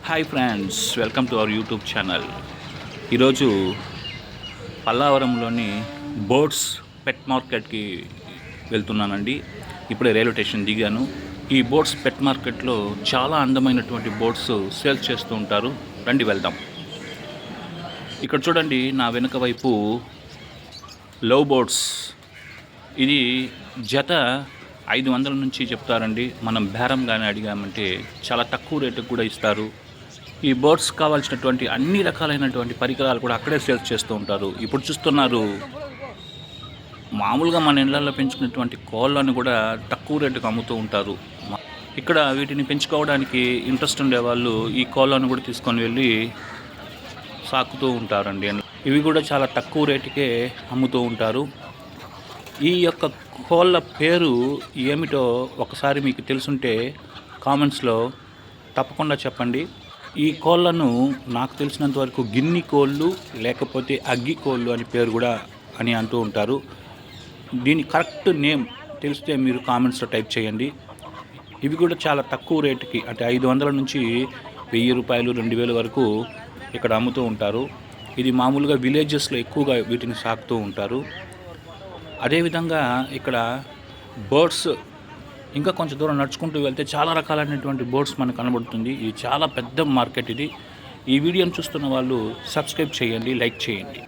Hi friends, welcome to our YouTube channel. ఈరోజు పల్లావరంలోని boats పెట్ మార్కెట్కి వెళ్తున్నానండి. ఇప్పుడే రైల్వే స్టేషన్ దిగాను. ఈ బోట్స్ పెట్ మార్కెట్లో చాలా అందమైనటువంటి బోట్స్ సేల్ చేస్తూ ఉంటారు. రండి వెళ్దాం. ఇక్కడ చూడండి, నా వెనుక వైపు లవ్ బోట్స్. ఇది జత 500 నుంచి చెప్తారండి. మనం బేరం కానీ అడిగామంటే చాలా తక్కువ రేటుకు కూడా ఇస్తారు. ఈ బోట్స్ కావాల్సినటువంటి అన్ని రకాలైనటువంటి పరికరాలు కూడా అక్కడే సేల్స్ చేస్తూ ఉంటారు. ఇప్పుడు చూస్తున్నారు, మామూలుగా మన ఇళ్లలో పెంచుకున్నటువంటి కోళ్ళను కూడా తక్కువ రేటుకు అమ్ముతూ ఉంటారు. ఇక్కడ వీటిని పెంచుకోవడానికి ఇంట్రెస్ట్ ఉండేవాళ్ళు ఈ కోళ్ళను కూడా తీసుకొని వెళ్ళి సాకుతూ ఉంటారండి. ఇవి కూడా చాలా తక్కువ రేటుకే అమ్ముతూ ఉంటారు. ఈ యొక్క కోళ్ళ పేరు ఏమిటో ఒకసారి మీకు తెలుసుంటే కామెంట్స్లో తప్పకుండా చెప్పండి. ఈ కోళ్ళను నాకు తెలిసినంత వరకు గిన్ని కోళ్ళు లేకపోతే అగ్గి కోళ్ళు అని పేరు కూడా అని అంటూ ఉంటారు. దీని కరెక్ట్ నేమ్ తెలిస్తే మీరు కామెంట్స్లో టైప్ చేయండి. ఇవి కూడా చాలా తక్కువ రేటుకి, అంటే 500 నుంచి 1000 రూపాయలు 2000 వరకు ఇక్కడ అమ్ముతూ ఉంటారు. ఇది మామూలుగా విలేజెస్లో ఎక్కువగా వీటిని సాకుతూ ఉంటారు. అదేవిధంగా ఇక్కడ బర్డ్స్ ఇంకా కొంచెం దూరం నడుచుకుంటూ వెళ్తే చాలా రకాలైనటువంటి బోట్స్ మనకు కనబడుతుంది. ఇది చాలా పెద్ద మార్కెట్. ఇది ఈ వీడియోని చూస్తున్న వాళ్ళు సబ్స్క్రైబ్ చేయండి, లైక్ చేయండి.